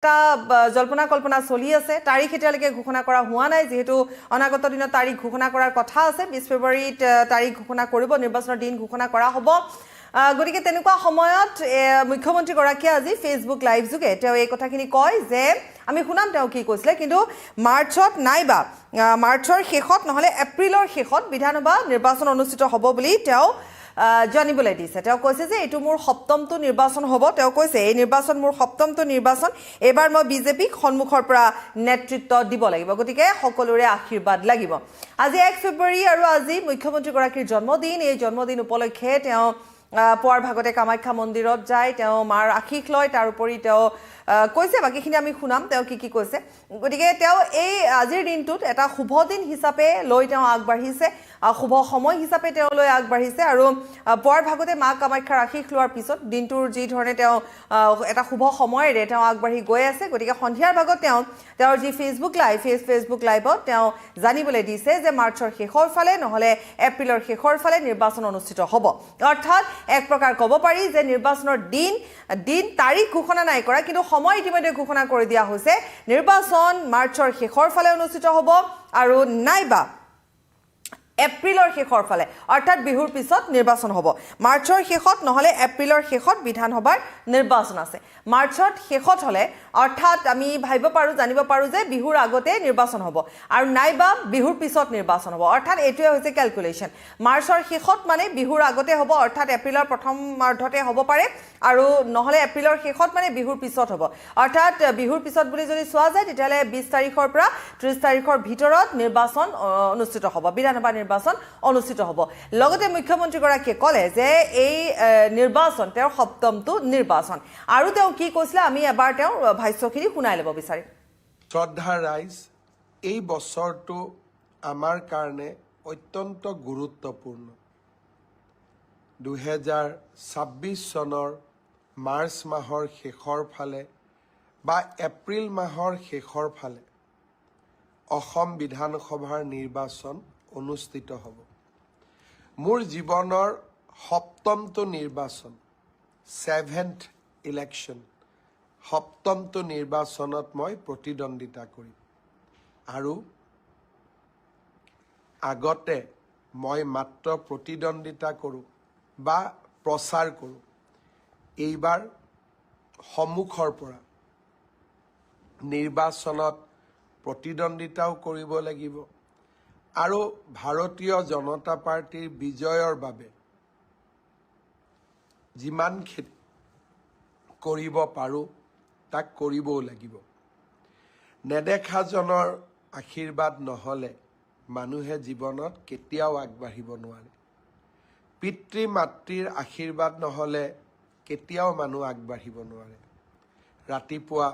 এটা জল্পনা কল্পনা চলি আছে তাৰিখ এতিয়ালৈকে ঘোষণা কৰা হোৱা নাই যেহেতু অনাগত দিনত তাৰিখ ঘোষণা কৰাৰ কথা আছে 20 ফেব্ৰুৱাৰীত তাৰিখ ঘোষণা কৰিব নিৰ্বাচনৰ দিন ঘোষণা কৰা হ'ব গতিকে তেনেকুৱা সময়ত মুখ্যমন্ত্ৰী গৰাকীয়ে আজি ফেসবুক লাইভ যোগে তেওঁ এই কথাখিনি কয় যে আমি শুনাম তেওঁ কি কৈছিলে কিন্তু মাৰ্চত নাইবা মাৰ্চৰ শেষত নহলে এপ্ৰিলৰ শেষত বিধানসভা নিৰ্বাচন অনুষ্ঠিত হ'ব বুলি তেওঁ জানিবলৈ দিছে তেওঁ কৈছে যে এটো মোৰ সপ্তমটো নিৰ্বাচন হ'ব তেওঁ কৈছে এই নিৰ্বাচন মোৰ সপ্তমটো নিৰ্বাচন এবাৰ মই বিজেপিক সন্মুখৰ পৰা নেতৃত্ব দিব লাগিব গতিকে সকলোৰে আশীৰ্বাদ লাগিব আজি 1 ফেব্ৰুৱাৰী আৰু আজি মুখ্যমন্ত্ৰী গৰাকীৰ জন্মদিন এই জন্মদিন উপলক্ষে তেওঁ পুৱাৰ ভাগতে কামাখ্যা মন্দিৰত যায় তেওঁ মাৰ আশীষ লয় তাৰ উপৰি তেওঁ কৈছে বাকিখিনি আমি শুনাম তেওঁ কি কৈছে গতিকে তেওঁ এই আজিৰ দিনটোত এটা শুভ দিন হিচাপে লৈ তেওঁ আগবাঢ়িছে শুভ সময় হিচাপে তেওঁ লৈ আগবাঢ়িছে আৰু পুৱাৰ ভাগতে মা কামাখ্যাৰ আশীষ লোৱাৰ পিছত দিনটোৰ যি ধৰণে তেওঁ এটা শুভ সময়ৰে তেওঁ আগবাঢ়ি গৈ আছে গতিকে সন্ধিয়াৰ ভাগত তেওঁৰ যি ফেসবুক লাইভত তেওঁ জানিবলৈ দিছে যে মাৰ্চৰ শেষৰ ফালে নহলে এপ্ৰিলৰ শেষৰ ফালে নিৰ্বাচন অনুষ্ঠিত হ'ব অৰ্থাৎ এক প্ৰকাৰ ক'ব পাৰি যে নিৰ্বাচনৰ দিন তাৰিখ ঘোষণা নাই কৰা কিন্তু সময় ইতিমধ্যে ঘোষণা কৰি দিয়া হৈছে নিৰ্বাচন মাৰ্চৰ শেষৰ ফালে অনুষ্ঠিত হ'ব আৰু নাইবা এপ্ৰিলৰ শেষৰ ফালে অৰ্থাৎ বিহুৰ পিছত নিৰ্বাচন হ'ব মাৰ্চৰ শেষত নহলে এপ্ৰিলৰ শেষত বিধানসভাৰ নিৰ্বাচন আছে মাৰ্চত শেষত হলে অৰ্থাৎ আমি ভাবিব পাৰো জানিব পাৰো যে বিহুৰ আগতে নিৰ্বাচন হ'ব আৰু নাইবা বিহুৰ পিছত নিৰ্বাচন হ'ব অৰ্থাৎ এটোৱে হৈছে ক্যালকুলেশন মাৰ্চৰ শেষত মানে বিহুৰ আগতে হ'ব অৰ্থাৎ এপ্ৰিলৰ প্ৰথম মাৰ্ধতে হ'ব পাৰে আৰু নহলে এপ্ৰিলৰ শেষত মানে বিহুৰ পিছত হ'ব অৰ্থাৎ বিহুৰ পিছত বুলি যদি চোৱা যায় তেতিয়ালে 20 তাৰিখৰ পৰা 30 তাৰিখৰ ভিতৰত নিৰ্বাচন অনুষ্ঠিত হ'ব বিধানসভা নিৰ্বাচন অনুষ্ঠিত হ'ব লগতে মুখ্যমন্ত্ৰী গৰাকীয়ে ক'লে যে এই নিৰ্বাচন তেওঁৰ সপ্তমটো নিৰ্বাচন আৰু তেওঁ কি কৈছিল আমি এবাৰ তেওঁৰ ভাষ্যখিনি শুনাই ল'ব বিচাৰিম শ্ৰদ্ধা ৰাইজ এই বছৰটো আমাৰ কাৰণে অত্যন্ত গুৰুত্বপূৰ্ণ 2026 চনৰ মাৰ্চ মাহৰ শেষৰ ফালে বা এপ্ৰিল মাহৰ শেষৰ ফালে অসম বিধানসভাৰ নিৰ্বাচন অনুষ্ঠিত হ'ব মোৰ জীৱনৰ সপ্তমটো নিৰ্বাচন 7th ইলেকশ্যন সপ্তমটো নিৰ্বাচনত মই প্ৰতিদ্বন্দ্বিতা কৰিম আৰু আগতে মই মাত্ৰ প্ৰতিদ্বন্দ্বিতা কৰোঁ বা প্ৰচাৰ কৰোঁ এইবাৰ সন্মুখৰ পৰা নিৰ্বাচনত প্ৰতিদ্বন্দ্বিতাও কৰিব লাগিব আৰু ভাৰতীয় জনতা পাৰ্টিৰ বিজয়ৰ বাবে যিমানখিনি কৰিব পাৰোঁ তাক কৰিবও লাগিব নেদেখাজনৰ আশীৰ্বাদ নহলে মানুহে জীৱনত কেতিয়াও আগবাঢ়িব নোৱাৰে পিতৃ মাতৃৰ আশীৰ্বাদ নহলে কেতিয়াও মানুহ আগবাঢ়িব নোৱাৰে ৰাতিপুৱা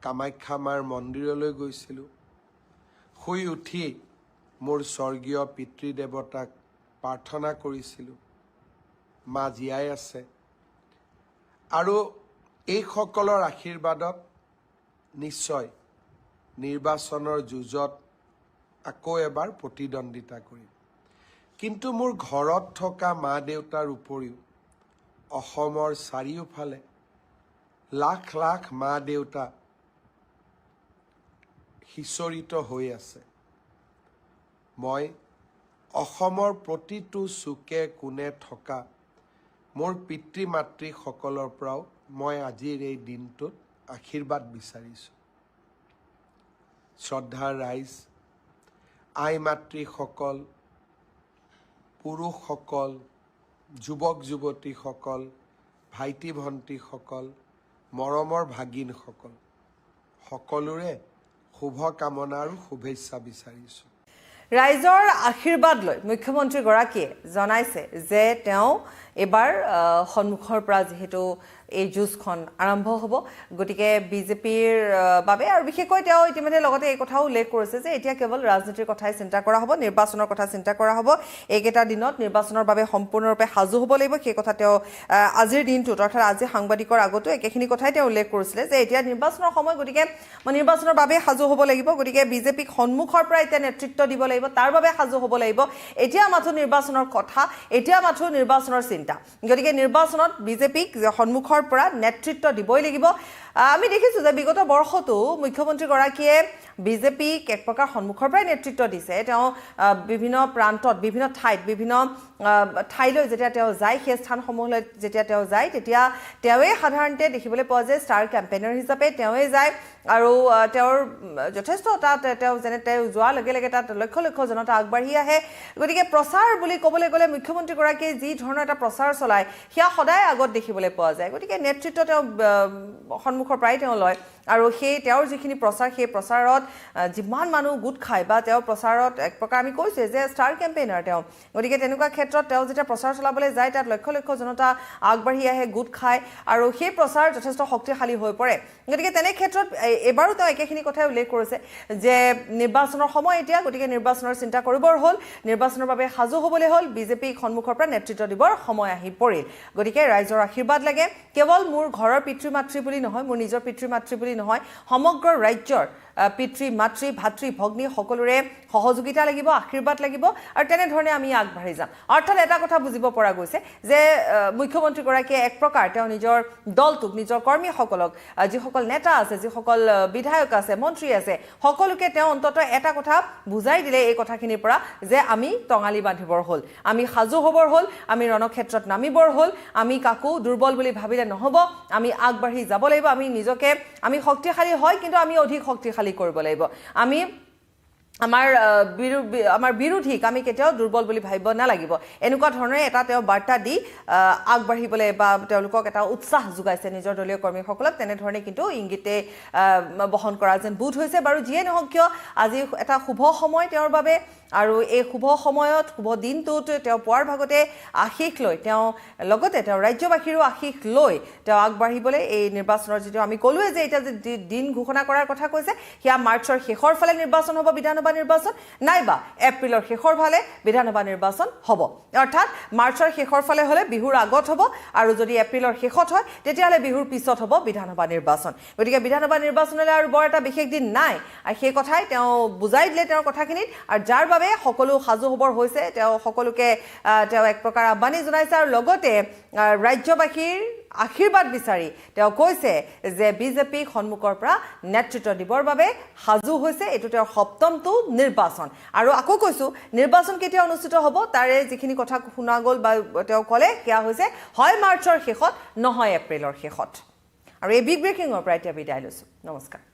কামাখ্যা মাৰ মন্দিৰলৈ গৈছিলোঁ শুই উঠি মোৰ স্বৰ্গীয় পিতৃ দেৱতাক প্ৰাৰ্থনা কৰিছিলোঁ মা জীয়াই আছে আৰু এই সকলৰ আশীৰ্বাদত নিশ্চয় নিৰ্বাচনৰ যুঁজত আকৌ এবাৰ প্ৰতিদ্বন্দ্বিতা কৰিম কিন্তু মোৰ ঘৰত থকা মা দেউতাৰ উপৰিও অসমৰ চাৰিওফালে লাখ লাখ মা দেউতা সিঁচৰিত হৈ আছে মই অসমৰ প্ৰতিটো চুকে কোণে থকা মোৰ পিতৃ মাতৃ সকলৰ পৰাও মই আজিৰ এই দিনটোত আশীৰ্বাদ বিচাৰিছোঁ শ্ৰদ্ধা ৰাইজ আই মাতৃসকল পুৰুষসকল যুৱক যুৱতীসকল ভাইটি ভণ্টিসকল মৰমৰ ভাগিনসকল সকলোৰে শুভ কামনা আৰু শুভেচ্ছা বিচাৰিছোঁ ৰাইজৰ আশীৰ্বাদ লৈ মুখ্যমন্ত্ৰী গৰাকীয়ে জনাইছে যে তেওঁ এবাৰ সন্মুখৰ পৰা যেহেতু এই যুঁজখন আৰম্ভ হ'ব গতিকে বিজেপিৰ বাবে আৰু বিশেষকৈ তেওঁ ইতিমধ্যে লগতে এই কথাও উল্লেখ কৰিছে যে এতিয়া কেৱল ৰাজনীতিৰ কথাই চিন্তা কৰা হ'ব নিৰ্বাচনৰ কথা চিন্তা কৰা হ'ব এইকেইটা দিনত নিৰ্বাচনৰ বাবে সম্পূৰ্ণৰূপে সাজু হ'ব লাগিব সেই কথা তেওঁ আজিৰ দিনটোত অৰ্থাৎ আজি সাংবাদিকৰ আগতো একেখিনি কথাই তেওঁ উল্লেখ কৰিছিলে যে এতিয়া নিৰ্বাচনৰ সময় গতিকে নিৰ্বাচনৰ বাবে সাজু হ'ব লাগিব গতিকে বিজেপিক সন্মুখৰ পৰা এতিয়া নেতৃত্ব দিব লাগিব তাৰ বাবে সাজু হ'ব লাগিব এতিয়া মাথো নিৰ্বাচনৰ কথা এতিয়া মাথো নিৰ্বাচনৰ চিন্তা গতিকে নিৰ্বাচনত বিজেপিক সন্মুখৰ সন্মুখৰ পৰা নেতৃত্ব দিবই লাগিব আমি দেখিছো যে বিগত বৰ্ষতো মুখ্যমন্ত্ৰীগৰাকীয়ে বিজেপিক এক প্ৰকাৰ সন্মুখৰ পৰাই নেতৃত্ব দিছে তেওঁ বিভিন্ন প্ৰান্তত বিভিন্ন ঠাইত বিভিন্ন ঠাইলৈ যেতিয়া তেওঁ যায় সেই স্থানসমূহলৈ যেতিয়া তেওঁ যায় তেতিয়া তেওঁৱে সাধাৰণতে দেখিবলৈ পোৱা যায় ষ্টাৰ কেম্পেইনাৰ হিচাপে তেওঁৱে যায় আৰু তেওঁৰ যথেষ্ট তাত তেওঁ যেনে তেওঁ যোৱাৰ লগে লগে তাত লক্ষ লক্ষ জনতা আগবাঢ়ি আহে গতিকে প্ৰচাৰ বুলি ক'বলৈ গ'লে মুখ্যমন্ত্ৰীগৰাকীয়ে যি ধৰণৰ এটা প্ৰচাৰ চলায় সেয়া সদায় আগত দেখিবলৈ পোৱা যায় গতিকে নেতৃত্ব তেওঁ সন্মুখৰ পৰাই তেওঁ লয় আৰু সেই তেওঁৰ যিখিনি প্ৰচাৰ সেই প্ৰচাৰত যিমান মানুহ গোট খায় বা তেওঁৰ প্ৰচাৰত এক প্ৰকাৰ আমি কৈছোঁ যে ষ্টাৰ কেম্পেইনাৰ তেওঁ গতিকে তেনেকুৱা ক্ষেত্ৰত তেওঁ যেতিয়া প্ৰচাৰ চলাবলৈ যায় তাত লক্ষ লক্ষ জনতা আগবাঢ়ি আহে গোট খায় আৰু সেই প্ৰচাৰ যথেষ্ট শক্তিশালী হৈ পৰে গতিকে তেনে ক্ষেত্ৰত এবাৰো তেওঁ একেখিনি কথাই উল্লেখ কৰিছে যে নিৰ্বাচনৰ সময় এতিয়া গতিকে নিৰ্বাচনৰ চিন্তা কৰিবৰ হ'ল নিৰ্বাচনৰ বাবে সাজু হ'বলৈ হ'ল বিজেপিক সন্মুখৰ পৰা নেতৃত্ব দিবৰ সময় আহি পৰিল গতিকে ৰাইজৰ আশীৰ্বাদ লাগে কেৱল মোৰ ঘৰৰ পিতৃ মাতৃ বুলি নহয় মোৰ নিজৰ পিতৃ মাতৃ বুলি নহয় সমগ্ৰ ৰাজ্যৰ পিতৃ মাতৃ ভাতৃ ভগ্নী সকলোৰে সহযোগিতা লাগিব আশীৰ্বাদ লাগিব আৰু তেনেধৰণে আমি আগবাঢ়ি যাম অৰ্থাৎ এটা কথা বুজিব পৰা গৈছে যে মুখ্যমন্ত্ৰীগৰাকীয়ে এক প্ৰকাৰ তেওঁ নিজৰ দলটোক নিজৰ কৰ্মীসকলক যিসকল নেতা আছে যিসকল বিধায়ক আছে মন্ত্ৰী আছে সকলোকে তেওঁ অন্ততঃ এটা কথা বুজাই দিলে এই কথাখিনিৰ পৰা যে আমি টঙালি বান্ধিবৰ হ'ল আমি সাজু হ'বৰ হ'ল আমি ৰণক্ষেত্ৰত নামিবৰ হ'ল আমি কাকো দুৰ্বল বুলি ভাবিলে নহ'ব আমি আগবাঢ়ি যাব লাগিব আমি নিজকে আমি শক্তিশালী হয় কিন্তু আমি অধিক শক্তিশালী কৰিব লাগিব আমি আমাৰ বিৰোধীক আমি কেতিয়াও দুৰ্বল বুলি ভাবিব নালাগিব এনেকুৱা ধৰণে এটা তেওঁ বাৰ্তা দি আগবাঢ়িবলৈ বা তেওঁলোকক এটা উৎসাহ যোগাইছে নিজৰ দলীয় কৰ্মীসকলক তেনেধৰণে কিন্তু ইংগিতে বহন কৰা যেন বোধ হৈছে বাৰু যিয়ে নহওক কিয় আজি এটা শুভ সময় তেওঁৰ বাবে আৰু এই শুভ সময়ত শুভ দিনটোত তেওঁ পোৱাৰ ভাগতে আশীষ লৈ তেওঁ লগতে তেওঁ ৰাজ্যবাসীৰো আশীষ লৈ তেওঁ আগবাঢ়িবলৈ এই নিৰ্বাচনৰ যিটো আমি ক'লোৱে যে এতিয়া যে দিন ঘোষণা কৰাৰ কথা কৈছে সেয়া মাৰ্চৰ শেষৰ ফালে নিৰ্বাচন হ'ব বিধানসভা নিৰ্বাচন নাইবা এপ্ৰিলৰ শেষৰ ফালে বিধানসভা নিৰ্বাচন হ'ব অৰ্থাৎ মাৰ্চৰ শেষৰ ফালে হ'লে বিহুৰ আগত হ'ব আৰু যদি এপ্ৰিলৰ শেষত হয় তেতিয়াহ'লে বিহুৰ পিছত হ'ব বিধানসভা নিৰ্বাচন গতিকে বিধানসভা নিৰ্বাচনলৈ আৰু বৰ এটা বিশেষ দিন নাই আৰু সেই কথাই তেওঁ বুজাই দিলে তেওঁৰ কথাখিনিত আৰু যাৰ বাবে সকলো সাজু হ'বৰ হৈছে তেওঁ সকলোকে তেওঁ এক প্ৰকাৰ আহ্বানি জনাইছে আৰু লগতে ৰাজ্যবাসীৰ আশীৰ্বাদ বিচাৰি তেওঁ কৈছে যে বিজেপিক সন্মুখৰ পৰা নেতৃত্ব দিবৰ বাবে সাজু হৈছে এইটো তেওঁৰ সপ্তমটো নিৰ্বাচন আৰু আকৌ কৈছোঁ নিৰ্বাচন কেতিয়া অনুষ্ঠিত হ'ব তাৰে যিখিনি কথা শুনা গ'ল বা তেওঁ ক'লে সেয়া হৈছে হয় মাৰ্চৰ শেষত নহয় এপ্ৰিলৰ শেষত আৰু এই বিগ ব্ৰেকিঙৰ পৰা এতিয়া বিদায় লৈছোঁ নমস্কাৰ